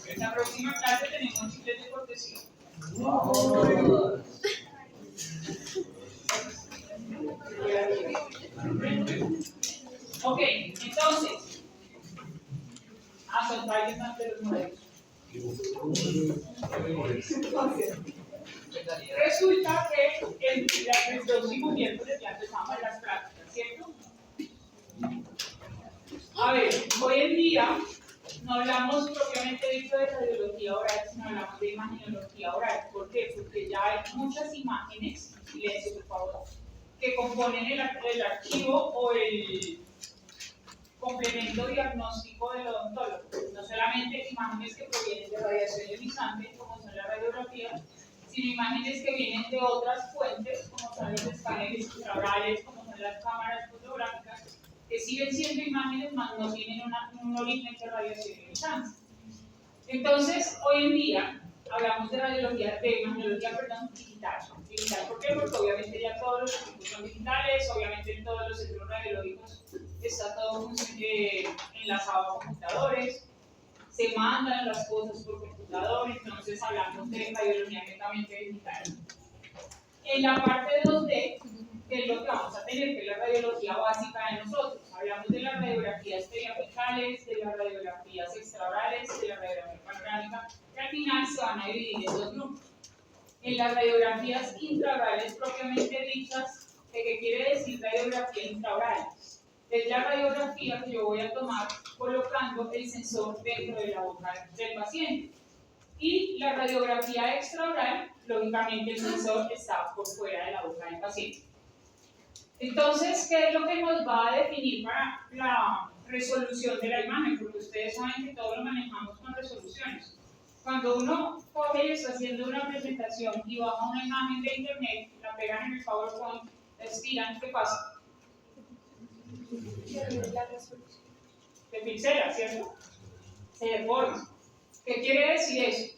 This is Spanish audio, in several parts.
En la próxima clase tenemos chicles de cortesía. Ok, entonces, son varios más de los modelos. Resulta que el próximo miércoles ya empezamos las prácticas, ¿cierto? A ver, hoy en día no hablamos propiamente dicho de radiología oral, sino hablamos de imagenología oral. ¿Por qué? Porque ya hay muchas imágenes, silencio por favor, que componen el archivo o el complemento diagnóstico del odontólogo. No solamente imágenes que provienen de radiación ionizante, como son las radiografías, sino imágenes que vienen de otras fuentes, como son los escáneres intraorales, como son las cámaras fotográficas, que siguen siendo imágenes, mas no tienen un origen de radiación ionizante. Entonces, hoy en día, hablamos de radiología, de imagenología, perdón, digital. Digital, ¿por qué? Porque obviamente ya todos los equipos son digitales, obviamente en todos los centros radiológicos está todo enlazado a computadores, se mandan las cosas por computador, entonces hablamos de radiología netamente digital. En la parte 2D, que es lo que vamos a tener, que es la radiología básica de nosotros. Hablamos de las radiografías periapicales, de las radiografías extraorales, de la radiografía panorámica, que al final se van a dividir en dos grupos. En las radiografías intraorales propiamente dichas, ¿qué quiere decir radiografía intraoral? Es la radiografía que yo voy a tomar colocando el sensor dentro de la boca del paciente. Y la radiografía extraoral, lógicamente el sensor está por fuera de la boca del paciente. Entonces, ¿qué es lo que nos va a definir para la resolución de la imagen? Porque ustedes saben que todo lo manejamos con resoluciones. Cuando uno coge y está haciendo una presentación y baja una imagen de internet, la pegan en el PowerPoint, la estiran, ¿qué pasa? Se pixela, ¿cierto? Se deforma. ¿Qué quiere decir eso?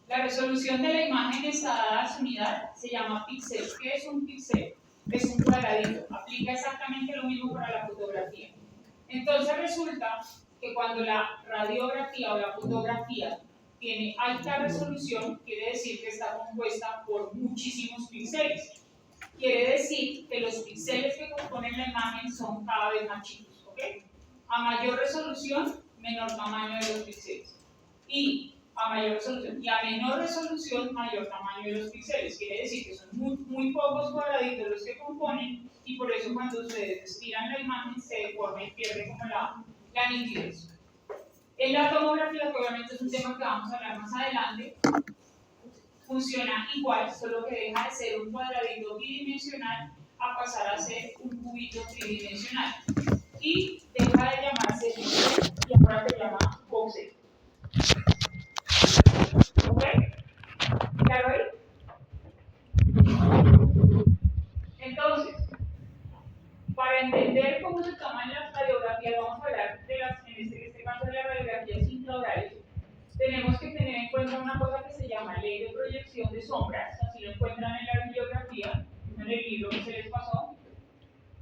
La resolución de la imagen está dada a su unidad, se llama píxel. ¿Qué es un píxel? Es un cuadradito. Aplica exactamente lo mismo para la fotografía. Entonces resulta que cuando la radiografía o la fotografía tiene alta resolución, quiere decir que está compuesta por muchísimos píxeles. Quiere decir que los píxeles que componen la imagen son cada vez más chicos, ¿ok? A mayor resolución, menor tamaño de los píxeles. Y a mayor resolución y a menor resolución, mayor tamaño de los píxeles. Quiere decir que son muy pocos cuadraditos los que componen y por eso cuando ustedes estiran la imagen se deforma y pierde como la nitidez. En la tomografía, que obviamente es un tema que vamos a hablar más adelante, funciona igual, solo que deja de ser un cuadradito bidimensional a pasar a ser un cubito tridimensional. Y deja de llamarse píxel y ahora se llama voxel. ¿Ok? ¿Claro ahí? Entonces, para entender cómo se toman las radiografías, vamos a hablar de en este caso de las radiografías intraorales. Tenemos que tener en cuenta una cosa que se llama ley de proyección de sombras, así lo encuentran en la bibliografía, en el libro que se les pasó.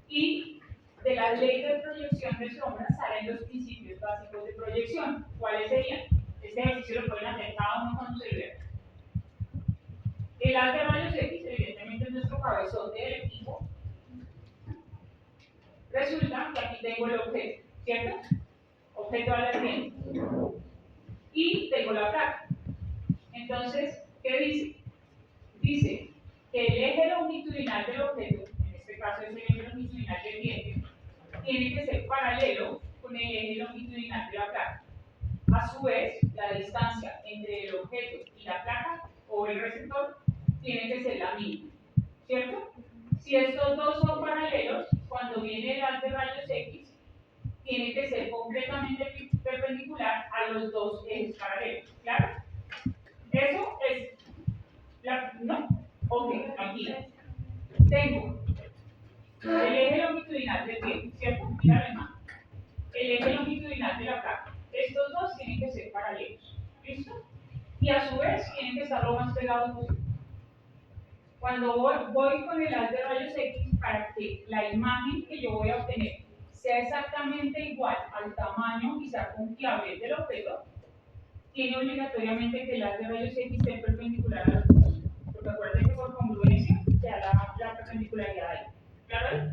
Y de la ley de proyección de sombras salen los principios básicos de proyección. ¿Cuáles serían? Este ejercicio lo pueden hacer cada uno con su celular. El haz de rayos X, evidentemente, es nuestro cabezote del equipo. Resulta que aquí tengo el objeto, ¿cierto? Objeto alargante. Y tengo la placa. Entonces, ¿qué dice? Dice que el eje longitudinal del objeto, en este caso es el eje longitudinal del diente, tiene que ser paralelo con el eje longitudinal de la placa. A su vez, la distancia entre el objeto y la placa o el receptor tiene que ser la misma, ¿cierto? Si estos dos son paralelos, cuando viene el haz de rayos X, tiene que ser completamente perpendicular a los dos ejes paralelos, ¿claro? Eso es ¿no? Ok, aquí tengo el eje longitudinal del diente, ¿cierto? Mira la imagen. El eje longitudinal de la placa. Estos dos tienen que ser paralelos, ¿listo? Y a su vez tienen que estar lo más pegados posible. Cuando voy con el haz de rayos X, para que la imagen que yo voy a obtener sea exactamente igual al tamaño sea confiable del objeto, tiene obligatoriamente que el haz de rayos X esté perpendicular a los dos. Porque acuérdense que por congruencia se da la perpendicularidad ahí. ¿Claro?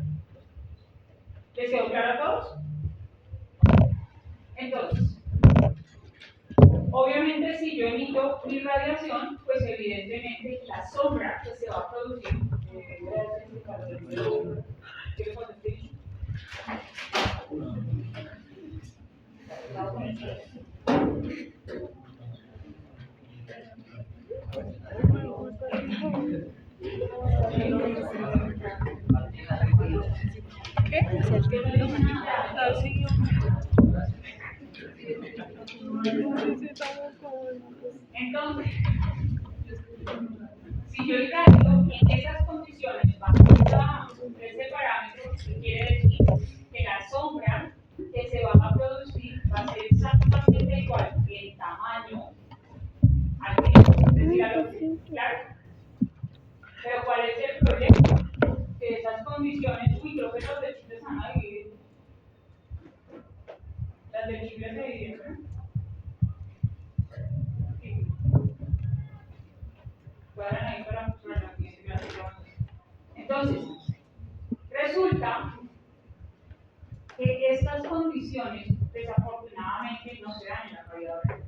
¿Les quedó claro a todos? Entonces, obviamente si yo emito mi radiación, pues evidentemente la sombra que se va a producir, ¿quieres contestar? Entonces, si yo irradio en esas condiciones bajo ese parámetro, quiere decir que la sombra que se va a producir va a ser exactamente igual en tamaño al tiempo, es decir, a lo que, claro. Pero ¿cuál es el problema? Que esas condiciones, creo que los de Chile se van a dividir. Las de Chile se dividen, ¿no? Cuadran ahí para la siguiente clase. Entonces, resulta que estas condiciones desafortunadamente no se dan en la cavidad oral.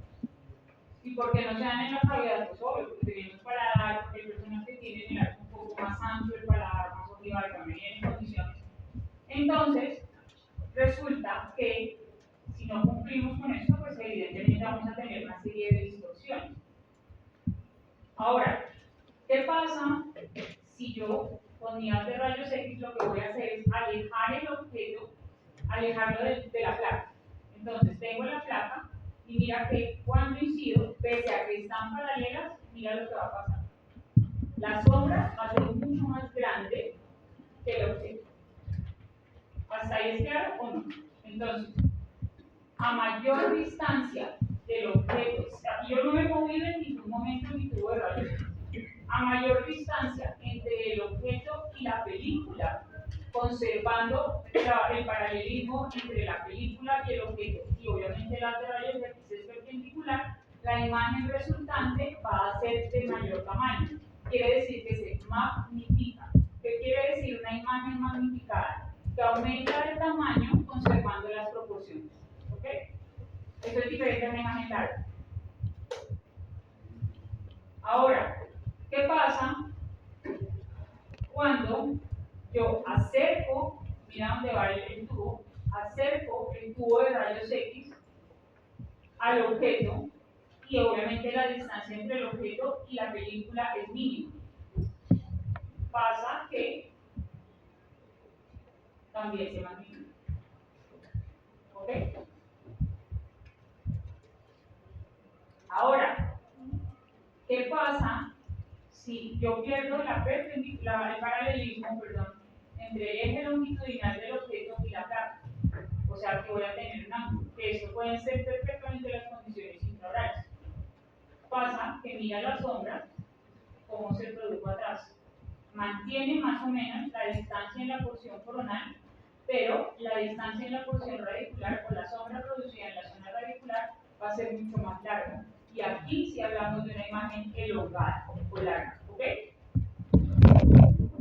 ¿Y por qué no se dan en la cavidad? Pues obvio, porque tenemos paladar, porque hay personas que tienen el arco un poco más ancho, el paladar más ojival, también en condiciones. Entonces, resulta que si no cumplimos con esto, pues evidentemente vamos a tener una serie de distorsiones. Ahora, ¿qué pasa si yo con mi haz de rayos X lo que voy a hacer es alejar el objeto, alejarlo de la placa? Entonces, tengo la placa y mira que cuando incido, pese a que están paralelas, mira lo que va a pasar. La sombra va a ser mucho más grande que el objeto. ¿Hasta ahí es claro o no? Entonces, a mayor distancia del objeto, yo no me he movido en ningún momento en mi tubo de rayos X. A mayor distancia entre el objeto y la película, conservando el paralelismo entre la película y el objeto, y obviamente el haz de rayos X es perpendicular, la imagen resultante va a ser de mayor tamaño. Quiere decir que se magnifica. ¿Qué quiere decir una imagen magnificada? Que aumenta de tamaño conservando las proporciones. ¿Ok? Eso es diferente a una imagen larga. Ahora, ¿qué pasa cuando yo acerco, mira dónde va el tubo, acerco el tubo de rayos X al objeto y obviamente la distancia entre el objeto y la película es mínima? Pasa que también se magnifica. ¿Ok? Ahora, ¿qué pasa si yo pierdo el paralelismo, entre el eje longitudinal del objeto y la placa? O sea, que voy a tener un ángulo, que eso pueden ser perfectamente las condiciones intraorales. Pasa que mira la sombra, cómo se produjo atrás. Mantiene más o menos la distancia en la porción coronal, pero la distancia en la porción radicular o la sombra producida en la zona radicular va a ser mucho más larga. Y aquí sí hablamos de una imagen elongada o larga, ¿ok?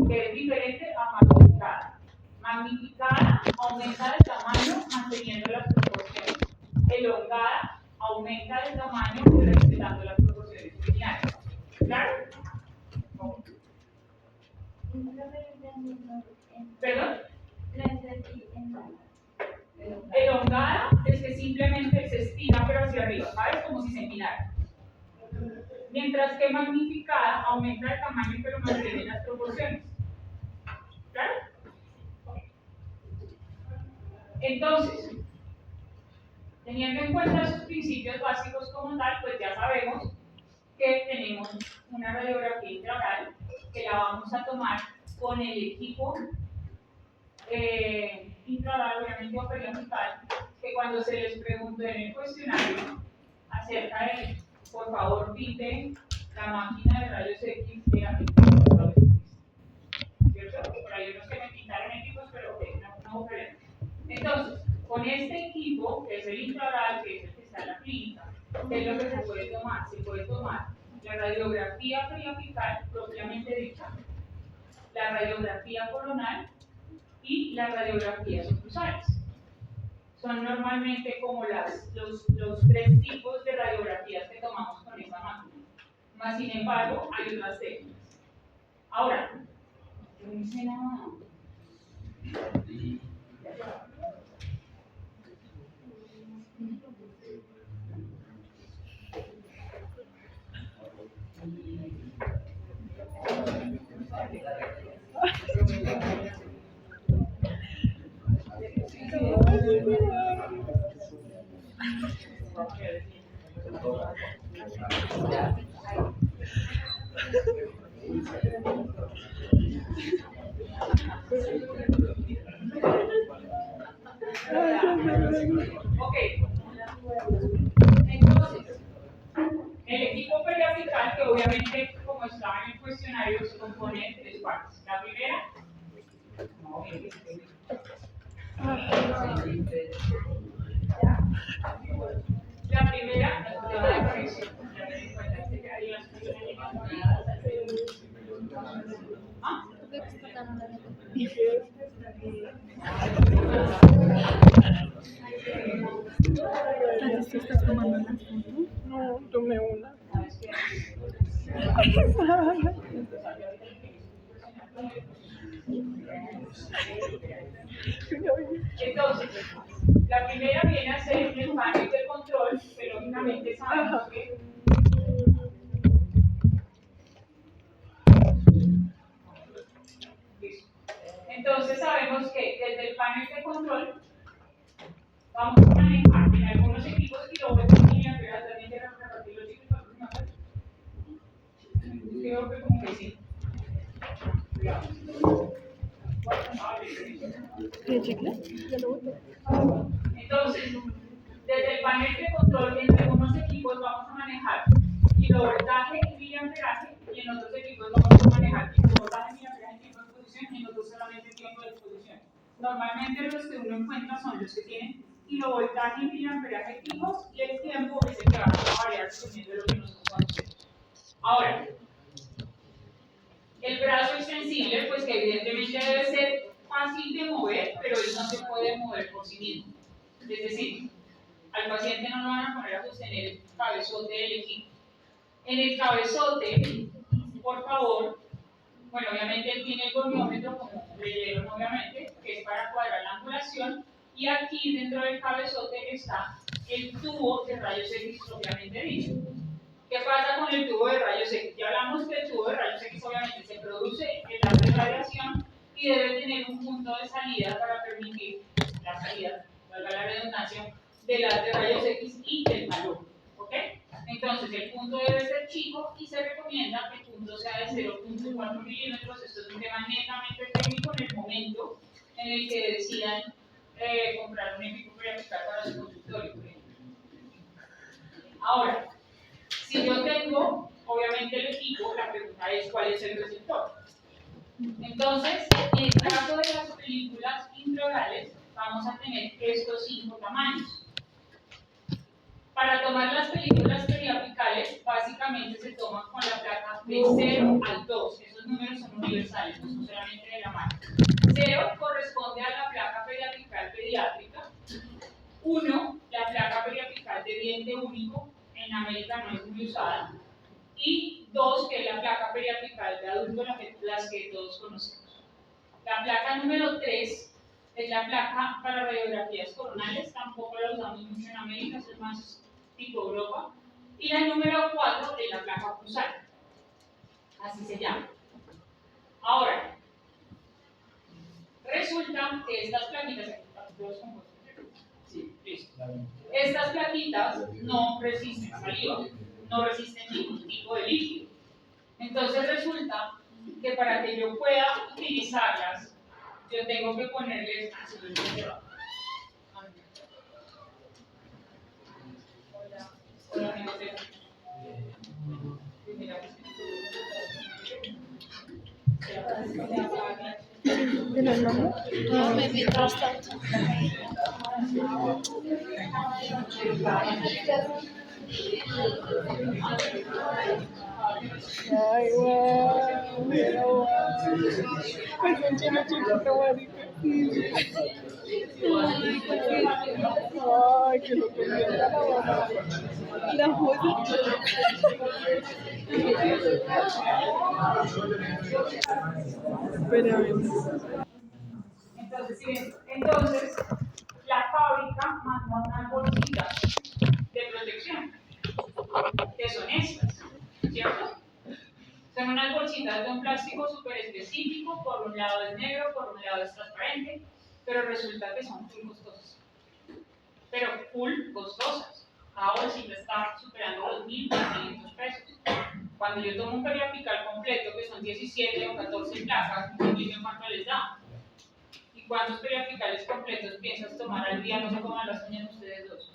Que es diferente a magnificada. Magnificada aumenta de tamaño manteniendo las proporciones. Elongada aumenta de tamaño respetando las proporciones lineales. ¿Claro? ¿No? ¿Perdón? Elongada es que simplemente se estira pero hacia arriba, ¿sabes? Como si se empinara. Mientras que magnificada aumenta de tamaño pero mantiene las proporciones. ¿Claro? Entonces, teniendo en cuenta esos principios básicos como tal, pues ya sabemos que tenemos una radiografía intraoral que la vamos a tomar con el equipo intraoral, obviamente o periodical, que cuando se les preguntó en el cuestionario acerca de, por favor, pinte la máquina de rayos X de la ¿cierto? Por ahí unos que me pintaron equipos, pero no hubo problema. Entonces, con este equipo, que es el intraoral, ¿Qué es lo que se puede tomar? Se puede tomar la radiografía periapical propiamente dicha, la radiografía coronal y las radiografías oclusales. Son normalmente como los tres tipos de radiografías que tomamos con esa máquina. Más sin embargo, hay otras técnicas. Ahora, yo no hice nada. Ok, entonces, el equipo periapical, que obviamente, como estaba en el cuestionario, se compone de tres partes. La primera, ¿ah? ¿Tú estás tomando una foto? No, tomé una. Entonces, la primera viene a ser el panel de control, que lógicamente sabemos que entonces sabemos que desde el panel de control vamos a manejar en algunos equipos kilovoltios y amperes también de repartir los ciclos aproximadamente. Creo que como que sí. ¿Qué chicle? Entonces, desde el panel de control en algunos equipos vamos a manejar kilovoltaje y miliamperaje y en otros equipos vamos a manejar kilovoltaje, miliamperaje, tiempo de exposición y en otros solamente tiempo de exposición. Normalmente los que uno encuentra son los que tienen kilovoltaje y miliamperaje fijos y el tiempo es el que va a variar dependiendo de lo que nosotros conocemos. Ahora, el brazo extensible, pues que evidentemente debe ser fácil de mover, pero él no se puede mover por sí mismo. Es decir, al paciente no lo van a poner a sostener el cabezote del equipo. En el cabezote, por favor, bueno, obviamente él tiene el goniómetro, como leyeron obviamente, que es para cuadrar la angulación, y aquí dentro del cabezote está el tubo de rayos X propiamente dicho. ¿Qué pasa con el tubo de rayos X? Ya hablamos que el tubo de rayos X obviamente se produce el haz de radiación y debe tener un punto de salida para permitir la salida, valga la redundancia, del haz de rayos X y del calor. ¿Ok? Entonces el punto debe ser chico y se recomienda que el punto sea de 0.4 milímetros. Esto es un tema netamente técnico en el momento en el que decidan comprar un equipo periapical para su consultorio. Ahora, si yo tengo, obviamente, el equipo, la pregunta es cuál es el receptor. Entonces, en el caso de las películas intraorales, vamos a tener estos 5 tamaños. Para tomar las películas periapicales, básicamente se toman con la placa de 0 al 2. Esos números son universales, no son solamente de la mano. 0 corresponde a la placa periapical pediátrica. 1, la placa periapical de diente único, en América no es muy usada. Y 2, que es la placa periapical de adulto, las que todos conocemos. La placa número 3 es la placa para radiografías coronales, tampoco la usamos mucho en América, es más tipo Europa. Y la número 4 es la placa oclusal, así se llama. Ahora, resulta que estas plaquitas, estas plaquitas no resisten saliva, no resisten ningún tipo de líquido. Entonces resulta que para que yo pueda utilizarlas, yo tengo que ponerles hola, gente. ¿Tienes nombre? No, me mientras tanto. Ay, guau, mira, guau. Pues un chino chiquito, marica. Ay, que lo convierta la boca. La joya. Espera, a ver. Entonces, ¿sí ven? Entonces, la fábrica mandó unas bolsitas de protección, que son estas, ¿cierto? Son unas bolsitas de un plástico súper específico, por un lado es negro, por un lado es transparente, pero resulta que son full costosas. Pero full costosas. Cada bolsita está superando los 1.500 pesos. Cuando yo tomo un periapical completo, que son 17 o 14 placas, dime cuánto les da. ¿Y cuántos periapicales completos piensas tomar al día? No sé cómo las uñas ustedes dos.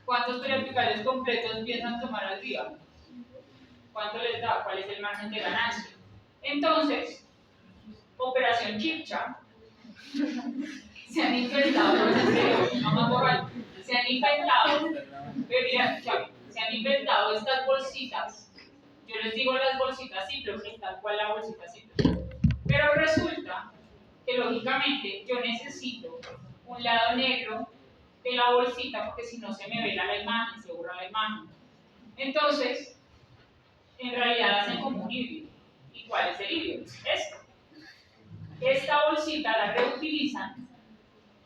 ¿Cuántos periapicales completos piensan tomar al día? ¿Cuánto les da? ¿Cuál es el margen de ganancia? Entonces, Operación Chipcha, se han inventado, se han inventado, mira, se han inventado estas bolsitas. Yo les digo las bolsitas Ziploc, tal cual la bolsita Ziploc. Pero resulta que lógicamente yo necesito un lado negro de la bolsita porque si no se me vela la imagen, se borra la imagen. Entonces, en realidad hacen como un híbrido. ¿Y cuál es el híbrido? Esta bolsita la reutilizan,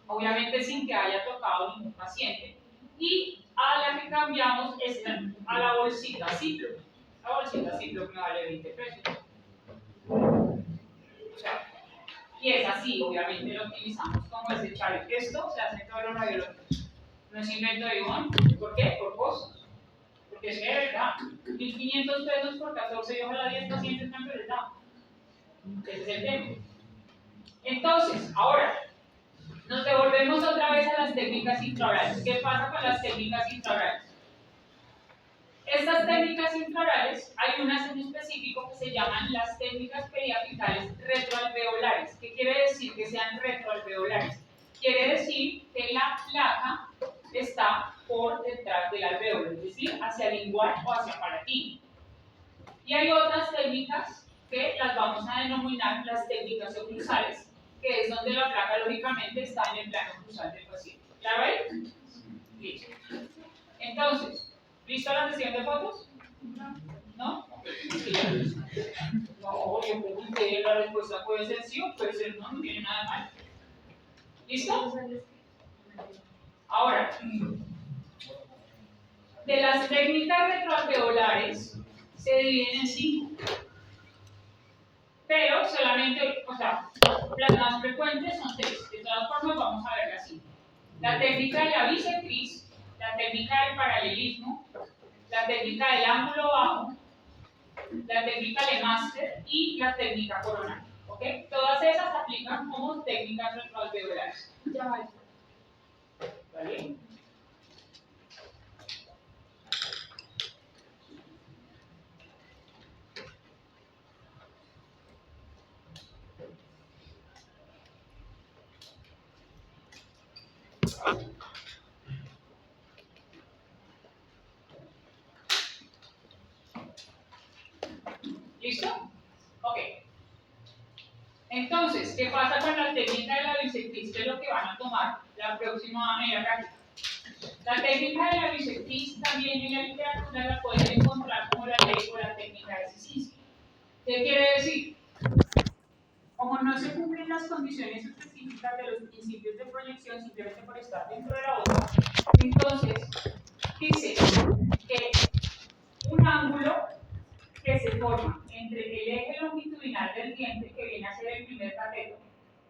obviamente sin que haya tocado ningún paciente, y a la que cambiamos es a la bolsita Ziploc. La bolsita Ziploc me vale 20 pesos. O sea, y es así, obviamente lo utilizamos como desechable. Esto se hace en todos los radiológicos. No es invento de Ivonne. ¿Por qué? Por costos. Porque es que de verdad, 1.500 pesos por 14 y ojalá 10 pacientes cuánto les da. Ese es el tema. Entonces, ahora, nos devolvemos otra vez a las técnicas intraorales. ¿Qué pasa con las técnicas intraorales? Estas técnicas intraorales, hay unas en específico que se llaman las técnicas periapicales retroalveolares. ¿Qué quiere decir que sean retroalveolares? Quiere decir que la placa está por detrás del alvéolo, es decir, hacia lingual o hacia palatino. Y hay otras técnicas que las vamos a denominar las técnicas oclusales, que es donde la placa lógicamente está en el plano oclusal del paciente. ¿Claro ahí? Listo. Entonces, ¿listo la sesión de fotos? ¿No? No, yo pregunté, la respuesta puede ser sí o puede ser no, no tiene nada mal. ¿Listo? Ahora, de las técnicas retroalveolares se dividen en 5. Pero solamente, o sea, las más frecuentes son 3. De todas formas, vamos a verlas así. La técnica de la bisectriz, la técnica del paralelismo, la técnica del ángulo bajo, la técnica de máster y la técnica coronal. ¿Ok? Todas esas aplican como técnicas retroalveolares. Ya va. ¿Vale? ¿Listo? Ok. Entonces, ¿qué pasa con la técnica de la bisectriz? ¿Qué es lo que van a tomar la próxima práctica? La técnica de la bisectriz también en la literatura la pueden encontrar como la ley o la técnica de Sisinsky. ¿Qué quiere decir? Como no se cumplen las condiciones específicas de los principios de proyección simplemente por estar dentro de la otra, entonces dice que un ángulo que se forma entre el eje longitudinal del diente, que viene a ser el primer cateto,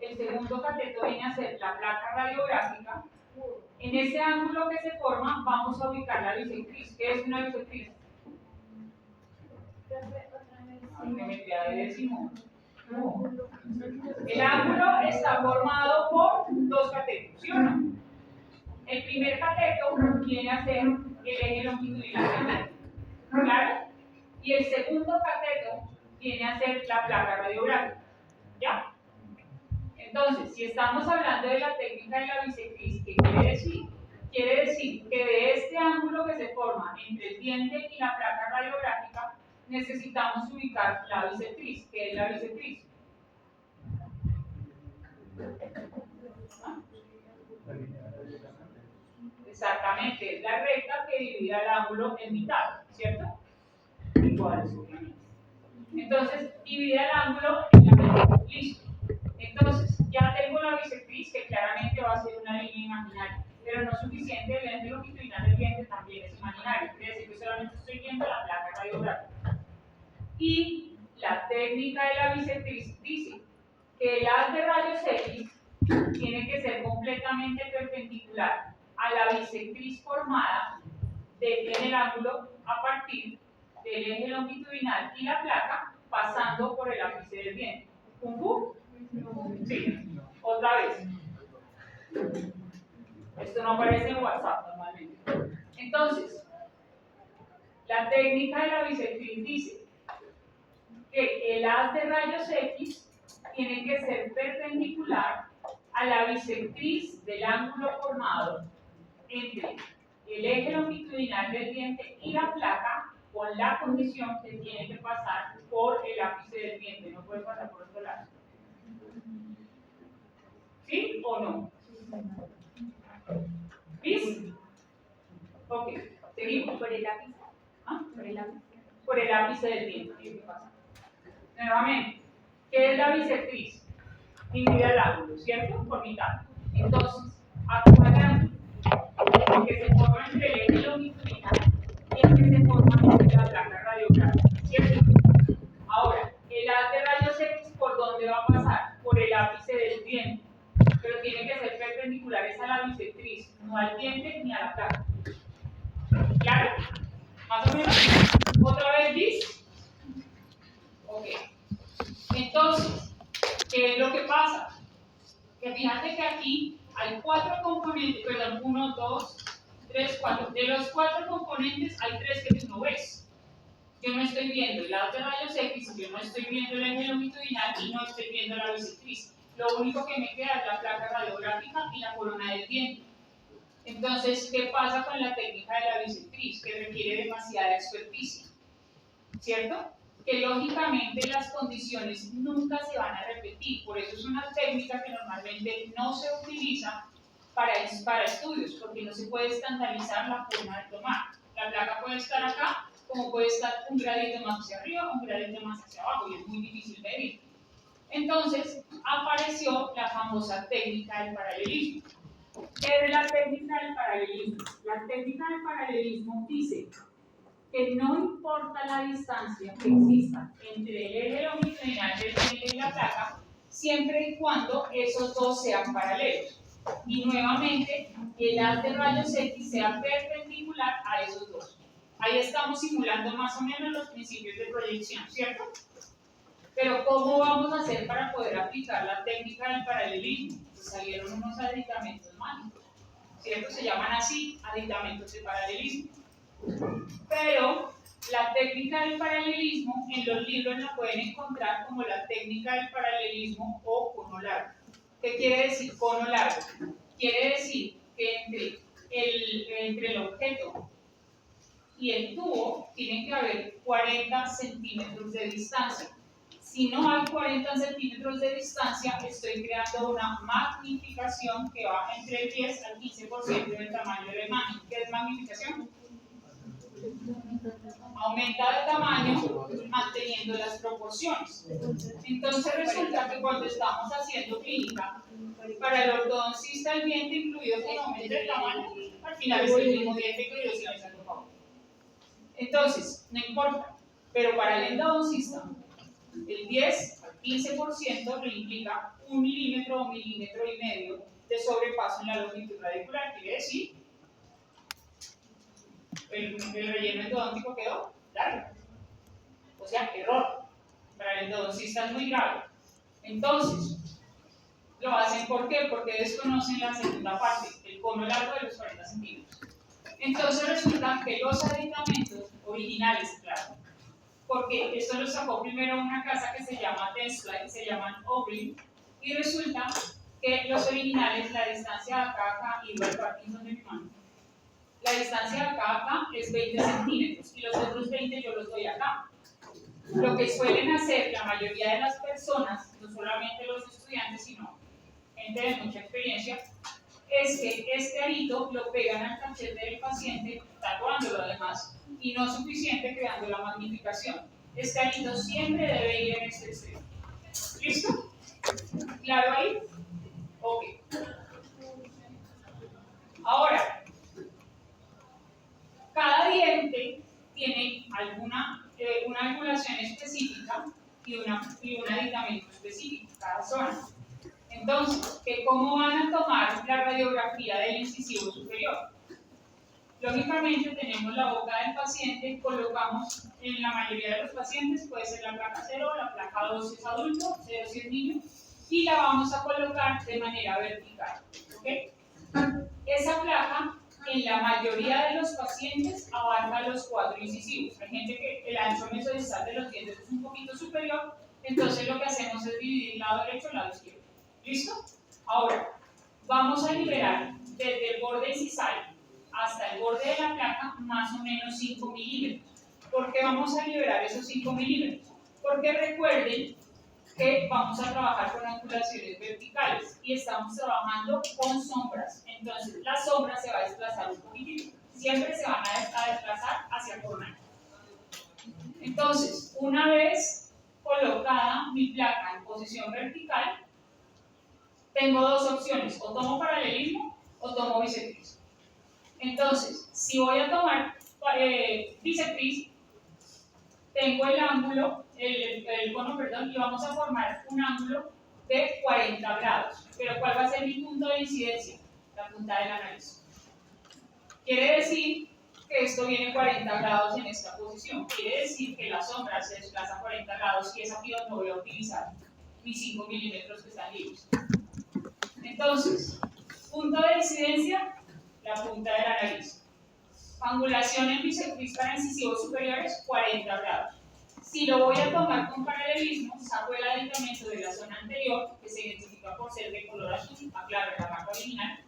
el segundo cateto viene a ser la placa radiográfica. En ese ángulo que se forma vamos a ubicar la bisectriz. ¿Qué es una bisectriz? Geometría de décimo. No. El ángulo está formado por 2 catetos, ¿sí o no? El primer cateto viene a ser el eje longitudinal del diente. ¿Claro? Y el segundo cateto viene a ser la placa radiográfica. ¿Ya? Entonces, si estamos hablando de la técnica de la bisectriz, ¿qué quiere decir? Quiere decir que de este ángulo ángulo que se forma entre el diente y la placa radiográfica, necesitamos ubicar la bisectriz. ¿Qué es la bisectriz? Exactamente, es la recta que divide el ángulo en mitad, ¿cierto? Iguales, obviamente. Entonces, divide el ángulo en la mitad. Listo. Entonces, ya tengo la bisectriz, que claramente va a ser una línea imaginaria, pero no es suficiente, el eje longitudinal del diente también es imaginario, quiere decir que solamente estoy viendo la placa radiográfica. Y la técnica de la bisectriz dice que el haz de rayos X tiene que ser completamente perpendicular a la bisectriz formada en el ángulo a partir del eje longitudinal y la placa, pasando por el ápice del diente. ¿Kung fu? Sí. Otra vez. Esto no aparece en WhatsApp normalmente. Entonces, la técnica de la bisectriz dice que el haz de rayos X tiene que ser perpendicular a la bisectriz del ángulo formado entre el eje longitudinal del diente y la placa, con la condición que tiene que pasar por el ápice del diente, no puede pasar por otro lado. ¿Sí o no? ¿Listo? Ok, seguimos. Por el ápice. ¿Ah? Por el ápice. Por el ápice del diente tiene que pasar. Nuevamente, ¿qué es la bisectriz? Divide el ángulo, ¿cierto? Por mitad. Entonces, actual ángulo, el que se forma entre el eje longitudinal y el que se forma entre la placa radiográfica, ¿cierto? Ahora, el haz de rayos X, ¿por dónde va a pasar? Por el ápice del diente, pero tiene que ser perpendiculares a la bisectriz, no al diente ni a la placa. ¿Claro? ¿Más o menos? ¿Otra vez bis? Ok. Entonces, ¿qué es lo que pasa? Que fíjate que aquí hay 4 componentes, perdón, 1, 2, 3, 4. De los 4 componentes hay 3 que tú no ves. Yo no estoy viendo el haz de rayos X, yo no estoy viendo el eje longitudinal y no estoy viendo la bisectriz. Lo único que me queda es la placa radiográfica y la corona del diente. Entonces, ¿qué pasa con la técnica de la bisectriz? Que requiere demasiada experticia, ¿cierto? Que lógicamente las condiciones nunca se van a repetir, por eso es una técnica que normalmente no se utiliza para estudios, porque no se puede estandarizar la forma de tomar. La placa puede estar acá, como puede estar un gradito más hacia arriba, un gradito más hacia abajo, y es muy difícil medir. Entonces, apareció la famosa técnica del paralelismo. ¿Qué es la técnica del paralelismo? La técnica del paralelismo dice que no importa la distancia que exista entre el eje longitudinal del diente y la placa, siempre y cuando esos dos sean paralelos. Y nuevamente, el haz de rayos X sea perpendicular a esos dos. Ahí estamos simulando más o menos los principios de proyección, ¿cierto? Pero ¿cómo vamos a hacer para poder aplicar la técnica del paralelismo? Pues salieron unos aditamentos mágicos, ¿cierto? Se llaman así, aditamentos de paralelismo. Pero la técnica del paralelismo en los libros la pueden encontrar como la técnica del paralelismo o cono largo. ¿Qué quiere decir cono largo? Quiere decir que entre el objeto y el tubo tiene que haber 40 centímetros de distancia. Si no hay 40 centímetros de distancia, estoy creando una magnificación que va entre el 10 al 15% del tamaño de la imagen. ¿Qué es magnificación? Aumenta de tamaño manteniendo las proporciones. Entonces resulta que cuando estamos haciendo clínica, para el ortodoncista el diente incluido que no aumente de tamaño, al final es el mismo diente que yo estoy haciendo favor. Entonces, no importa, pero para el endodoncista, el 10 al 15% le implica 1 milímetro o milímetro y medio de sobrepaso en la longitud radicular, quiere decir el relleno endodóntico quedó largo. O sea, error. Para el endodoncista es muy grave. Entonces, lo hacen ¿por qué? Porque desconocen la segunda parte, el cono largo de los 40 centímetros. Entonces resulta que los aditamentos originales, claro, porque esto lo sacó primero una casa que se llama Tesla y se llaman Obrey, y resulta que los originales, la distancia de acá a acá, igual Parkinson de mi mano, la La distancia de acá a acá es 20 centímetros y los otros 20 yo los doy acá. Lo que suelen hacer la mayoría de las personas, no solamente los estudiantes, sino gente de mucha experiencia, es que este arito lo pegan al cachete del paciente, tatuándolo además, y no suficiente creando la magnificación. Este arito siempre debe ir en este extremo. ¿Listo? ¿Claro ahí? Ok. Ahora, cada diente tiene una angulación específica y un aditamento específico, cada zona. Entonces, ¿cómo van a tomar la radiografía del incisivo superior? Lógicamente tenemos la boca del paciente, colocamos en la mayoría de los pacientes, puede ser la placa 0, la placa 2 es adulto, 0 si es niño, y la vamos a colocar de manera vertical. ¿Okay? Esa placa en la mayoría de los pacientes abarca los 4 incisivos. Hay gente que el ancho mesodistal de los dientes es un poquito superior, entonces lo que hacemos es dividir lado derecho y lado izquierdo. ¿Listo? Ahora, vamos a liberar desde el borde incisal hasta el borde de la placa más o menos 5 milímetros. ¿Por qué vamos a liberar esos 5 milímetros? Porque recuerden que vamos a trabajar con angulaciones verticales y estamos trabajando con sombras. Entonces, la sombra se va a desplazar un poquitito. Siempre se van a desplazar hacia coronal. Entonces, una vez colocada mi placa en posición vertical, tengo dos opciones, o tomo paralelismo o tomo bisectriz. Entonces, si voy a tomar bisectriz, tengo el ángulo, el cono, perdón, y vamos a formar un ángulo de 40 grados. Pero ¿cuál va a ser mi punto de incidencia? La punta de la nariz. Quiere decir que esto viene 40 grados en esta posición. Quiere decir que la sombra se desplaza 40 grados y es aquí donde voy a utilizar mis 5 milímetros que están libres. Entonces, punto de incidencia, la punta de la nariz. Angulación en bisectriz para incisivos superiores, 40 grados. Si lo voy a tomar con paralelismo, saco el aditamento de la zona anterior, que se identifica por ser de color azul, aclaro la marca original,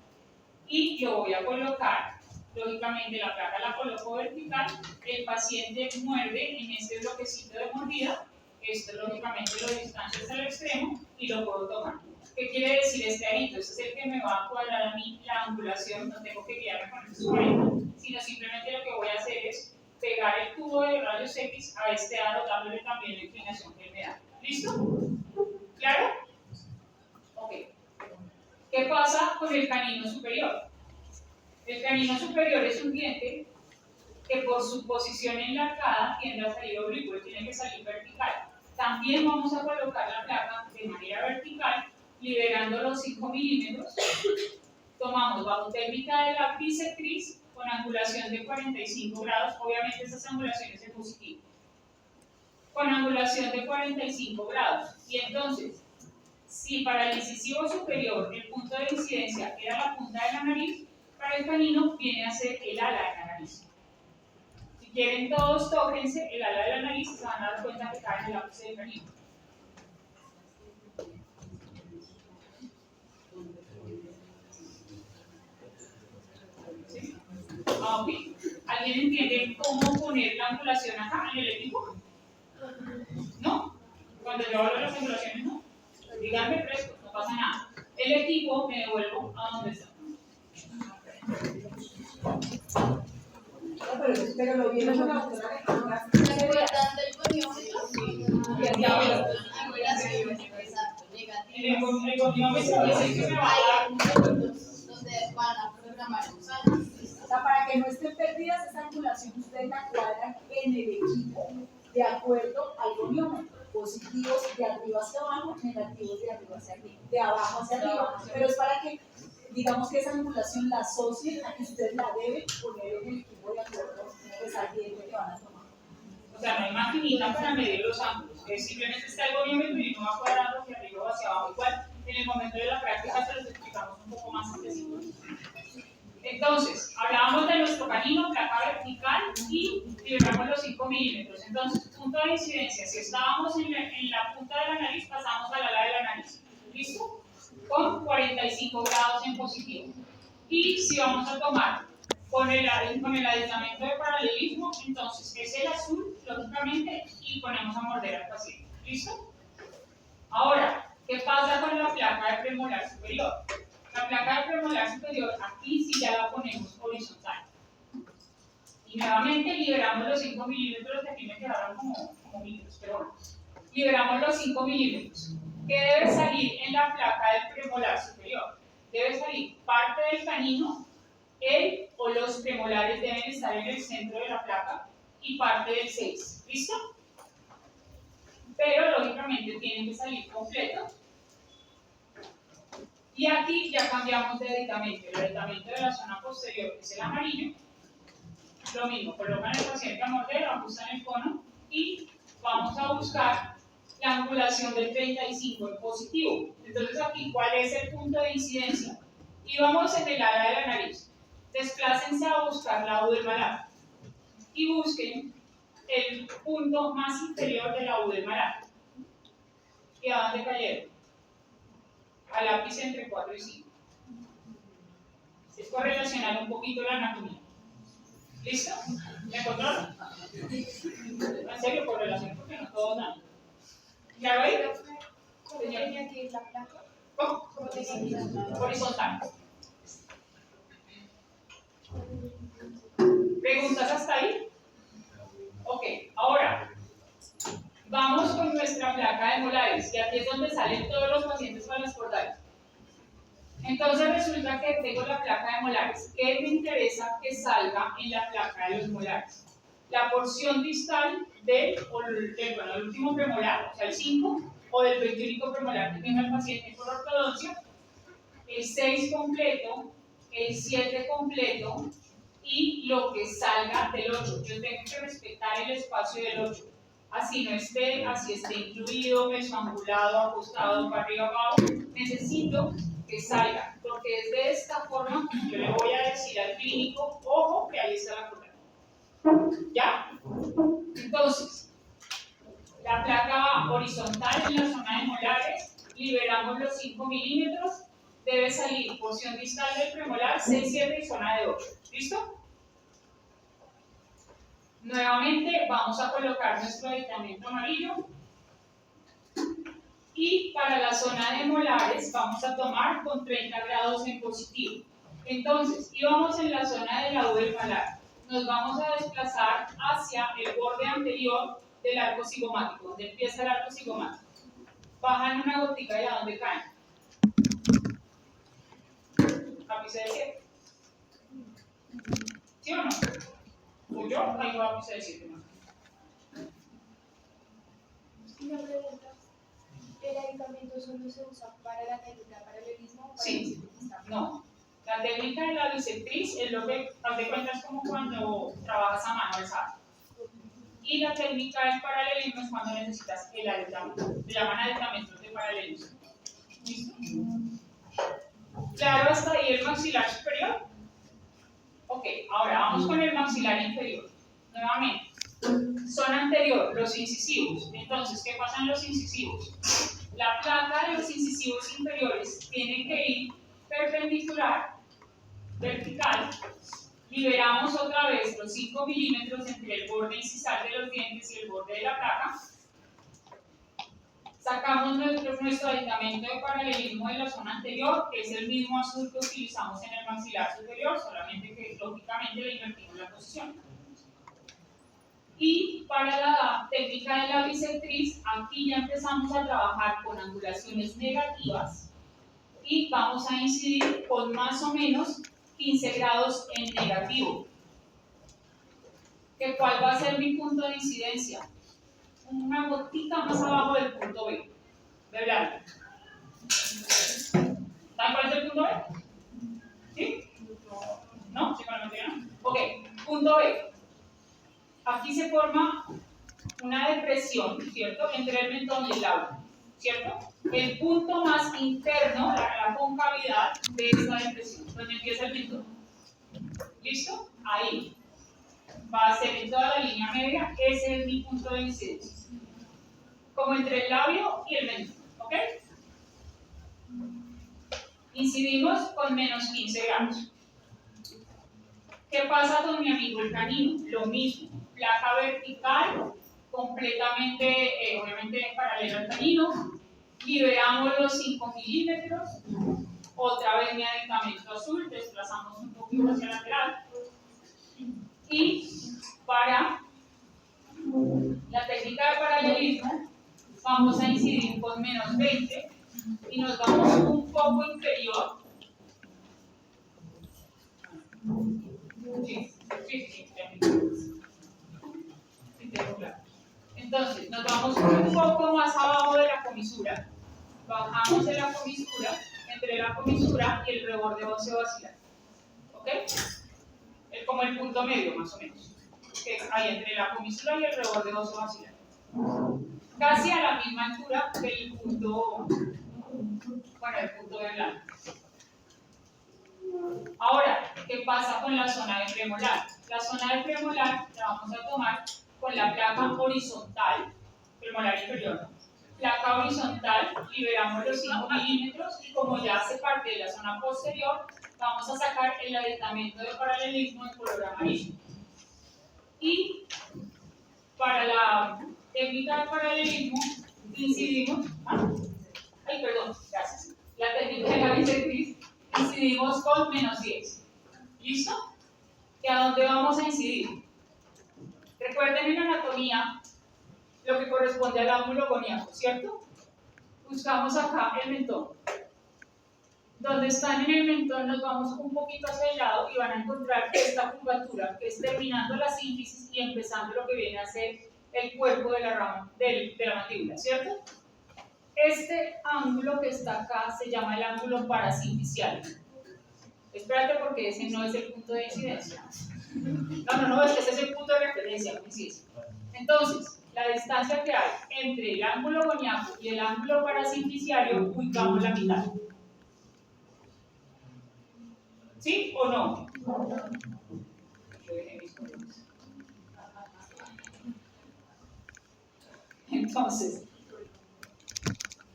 y lo voy a colocar. Lógicamente la placa la coloco vertical, el paciente muerde en este bloquecito de mordida, esto lógicamente lo distancio hasta el extremo y lo puedo tomar. ¿Qué quiere decir este arito? Este es el que me va a cuadrar a mí la angulación, no tengo que guiarme con estos 40, sino simplemente lo que voy a hacer es pegar el tubo de rayos X a este aro, dándole también la inclinación que me da. ¿Listo? ¿Claro? Ok. ¿Qué pasa con el canino superior? El canino superior es un diente que por su posición en la arcada tiende a salir oblicuo, tiene que salir vertical. También vamos a colocar la placa de manera vertical, liberando los 5 milímetros. Tomamos bajo técnica de la bisectriz con angulación de 45 grados, obviamente estas angulaciones en positivo, con angulación de 45 grados. Y entonces, si para el incisivo superior el punto de incidencia era la punta de la nariz, para el canino viene a ser el ala de la nariz. Si quieren todos, tóquense el ala de la nariz y se van a dar cuenta que cae en el ápice del canino. ¿Sí? Ok. ¿Alguien entiende cómo poner la angulación acá en el equipo? ¿No? Cuando yo hablo de las angulaciones, no. Díganme presto, no pasa nada. El equipo me devuelvo a donde está. Pero lo vieron con la doctora Alejandra. El goniómetro es el que me va a dar donde van a programar los años. O sea, para que no estén perdidas esa angulación, ustedes la cuadran en el equipo de acuerdo al goniómetro. Positivos de arriba hacia abajo, negativos de arriba hacia arriba, de abajo hacia arriba. Pero es para que, digamos que esa angulación la asocien a que ustedes la deben poner en el equipo de acuerdo pues, al diente que van a tomar. O sea, no hay maquinita para medir los ángulos, simplemente está el goniómetro y no va cuadrando hacia arriba o hacia abajo. Igual, en el momento de la práctica se los explicamos un poco más específico. Entonces, hablábamos de nuestro canino, placa vertical y liberamos los 5 milímetros. Entonces, punto de incidencia, si estábamos en la punta de la nariz, pasamos al ala de la nariz. ¿Listo? Con 45 grados en positivo. Y si vamos a tomar con el aislamiento de paralelismo, entonces es el azul, lógicamente, y ponemos a morder al paciente. ¿Listo? Ahora, ¿qué pasa con la placa de premolar superior? La placa de premolar superior, aquí sí ya la ponemos horizontal. Y nuevamente liberamos los 5 milímetros, que aquí me quedaron como micros, pero bueno. Liberamos los 5 milímetros. ¿Qué debe salir en la placa del premolar superior? Debe salir parte del canino, él o los premolares deben estar en el centro de la placa y parte del 6. ¿Listo? Pero lógicamente tienen que salir completo. Y aquí ya cambiamos de aditamento. El aditamento de la zona posterior es el amarillo. Lo mismo, colocan el paciente a morder, ajustan el cono y vamos a buscar la angulación del 35 en positivo. Entonces aquí, ¿cuál es el punto de incidencia? Y vamos en el ala de la nariz. Desplácense a buscar la U del malar y busquen el punto más inferior de la U del malar. ¿Y a dónde cayeron? Al ápice entre 4 y 5. Es correlacionar un poquito la anatomía. ¿Listo? ¿Me encontraron? En serio, correlación porque no todos dan. ¿Claro ahí? ¿Cómo tenía que ir la placa? ¿Cómo? ¿Cómo tenía que ir la placa? Horizontal. ¿Preguntas hasta ahí? Ok, ahora vamos con nuestra placa de molares, y aquí es donde salen todos los pacientes con las cordales. Entonces resulta que tengo la placa de molares. ¿Qué me interesa que salga en la placa de los molares? La porción distal del último premolar, o sea, el 5, o del 21 premolar que tenga el paciente por ortodoncia, el 6 completo, el 7 completo, y lo que salga del 8. Yo tengo que respetar el espacio del 8. Así no esté, así esté incluido, mesangulado, acostado, para arriba, abajo. Necesito que salga, porque es de esta forma que yo le voy a decir al clínico, ojo, que ahí está la columna. ¿Ya? Entonces, la placa va horizontal en la zona de molares, liberamos los 5 milímetros, debe salir porción distal del premolar, 6, 7 y zona de 8. ¿Listo? Nuevamente vamos a colocar nuestro aditamento amarillo. Y para la zona de molares vamos a tomar con 30 grados en positivo. Entonces, íbamos en la zona de la U del malar. Nos vamos a desplazar hacia el borde anterior del arco cigomático, donde empieza el arco cigomático. Bajan una gotica y a dónde caen. Ápice de 7. ¿Sí o no? ¿O yo? Ahí va ápice de 7. Una pregunta. ¿El aditamiento solo se usa para la técnica de paralelismo o para Sí. No. La técnica de la bisectriz es lo que haz de cuenta es como cuando trabajas a mano alzada. Y la técnica del paralelismo es cuando necesitas el aditamento. Se llaman aditamentos de paralelismo. ¿Listo? ¿Claro hasta ahí el maxilar superior? Ok, ahora vamos con el maxilar inferior. Nuevamente. Zona anterior, los incisivos. Entonces, ¿qué pasa en los incisivos? La placa de los incisivos inferiores tiene que ir perpendicular, vertical. Liberamos otra vez los 5 milímetros entre el borde incisal de los dientes y el borde de la placa. Sacamos nuestro aditamento de paralelismo de la zona anterior, que es el mismo azul que utilizamos en el maxilar superior, solamente que lógicamente le invertimos la posición. Y para la técnica de la bisectriz, aquí ya empezamos a trabajar con angulaciones negativas y vamos a incidir con más o menos 15 grados en negativo. ¿Cuál va a ser mi punto de incidencia? Una gotita más abajo del punto B. ¿Verdad? ¿Saben cuál es el punto B? ¿Sí? ¿No? ¿Sí para no? Ok, punto B. Aquí se forma una depresión, ¿cierto? Entre el mentón y el labio, ¿cierto? El punto más interno, la concavidad de esta depresión, donde empieza el mentón. ¿Listo? Ahí. Va a ser en toda la línea media, ese es mi punto de incidencia. Como entre el labio y el mentón, ¿ok? Incidimos con menos 15 grados. ¿Qué pasa con mi amigo el canino? Lo mismo, placa vertical, completamente, obviamente paralela al canino, liberamos los 5 milímetros, otra vez mi aditamento azul, desplazamos un poquito hacia el lateral, y para la técnica de paralelismo vamos a incidir con menos 20 y nos vamos un poco inferior. Sí, tengo claro. Entonces, nos vamos un poco más abajo de la comisura, bajamos de la comisura, entre la comisura y el reborde óseo basilar. ¿Ok? Es como el punto medio, más o menos, que hay entre la comisura y el reborde óseo basilar. Casi a la misma altura que el punto, bueno, el punto de blanco. Ahora, ¿qué pasa con la zona de premolar? La zona de premolar la vamos a tomar con la placa horizontal, premolar inferior. Placa horizontal, liberamos los 5 milímetros y como ya hace parte de la zona posterior, vamos a sacar el aditamento de paralelismo en color amarillo. Y para la técnica de paralelismo, incidimos, la técnica de la bisectriz, incidimos con menos 10. ¿Listo? ¿Y a dónde vamos a incidir? Recuerden en anatomía lo que corresponde al ángulo coniaco, ¿cierto? Buscamos acá el mentón. Donde están en el mentón nos vamos un poquito hacia el lado y van a encontrar esta curvatura que es terminando la sínfisis y empezando lo que viene a ser el cuerpo de la rama de la mandíbula, ¿cierto? Este ángulo que está acá se llama el ángulo parasinticial. Espérate porque ese no es el punto de incidencia. No, es que ese es el punto de referencia, coincidencia. Entonces, la distancia que hay entre el ángulo coniaco y el ángulo parasinticiario, ubicamos la mitad. ¿Sí o no? Entonces,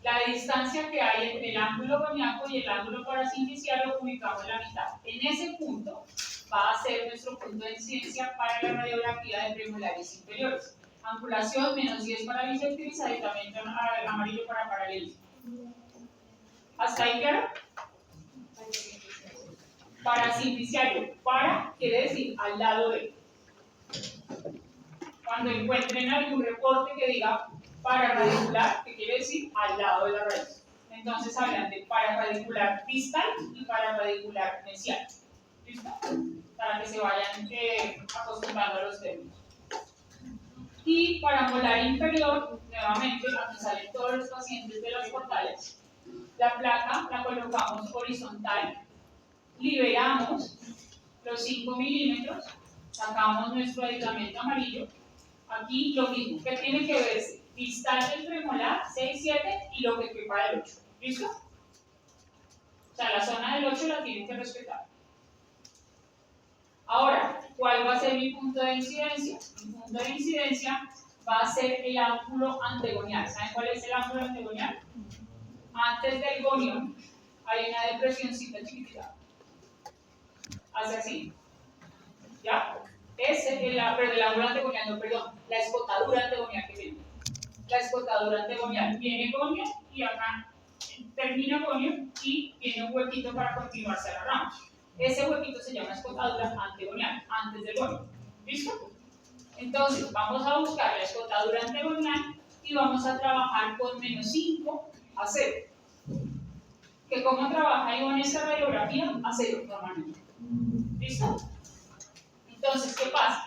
la distancia que hay entre el ángulo coniaco y el ángulo parasinticiario ubicamos la mitad. En ese punto va a ser nuestro punto de incidencia para la radiografía de premolares inferiores. Angulación menos 10 para bisectriz, aditamento amarillo para paralelismo. ¿Hasta ahí claro? Parasinticiario, para quiere decir al lado de. Cuando encuentren algún reporte que diga pararadicular, que quiere decir al lado de la raíz. Entonces hablan de pararadicular distal y pararadicular mesial. ¿Listo? Para que se vayan acostumbrando a los términos. Y para molar inferior, nuevamente, aquí salen todos los pacientes de las portales. La placa la colocamos horizontal, liberamos los 5 milímetros, sacamos nuestro aditamento amarillo. Aquí lo mismo, que tiene que verse distal del premolar 6, 7 y lo que quepa del 8. ¿Listo? O sea, la zona del 8 la tienen que respetar. Ahora, ¿cuál va a ser mi punto de incidencia? Mi punto de incidencia va a ser el ángulo antegonial. ¿Saben cuál es el ángulo antegonial? Antes del gonión hay una depresioncita chiquitita. Hace así. ¿Ya? El ángulo antegonial, no, perdón, la escotadura antegonial que viene. La escotadura antegonial. Viene gonio y acá termina gonio y tiene un huequito para continuarse a la rama. Ese huequito se llama escotadura antegonial, antes del gonio. ¿Listo? Entonces, vamos a buscar la escotadura antegonial y vamos a trabajar con menos 5 a 0. ¿Que cómo trabaja en esta radiografía? A 0 normalmente. ¿Listo? Entonces, ¿qué pasa?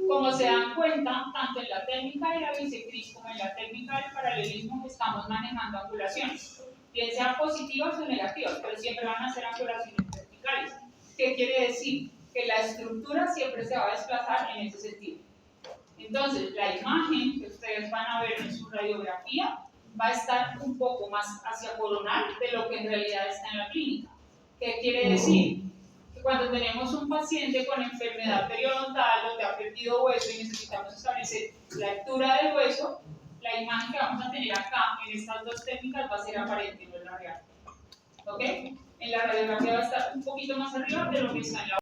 Como se dan cuenta, tanto en la técnica de la bisectriz como en la técnica del paralelismo estamos manejando angulaciones, bien sean positivas o negativas, pero siempre van a ser angulaciones verticales. ¿Qué quiere decir? Que la estructura siempre se va a desplazar en ese sentido. Entonces, la imagen que ustedes van a ver en su radiografía va a estar un poco más hacia coronal de lo que en realidad está en la clínica. ¿Qué quiere decir? Que cuando tenemos un paciente con enfermedad periodontal donde ha perdido hueso y necesitamos establecer la altura del hueso, la imagen que vamos a tener acá en estas dos técnicas va a ser aparente, no es la real. ¿Ok? En la radiografía va a estar un poquito más arriba de lo que está en la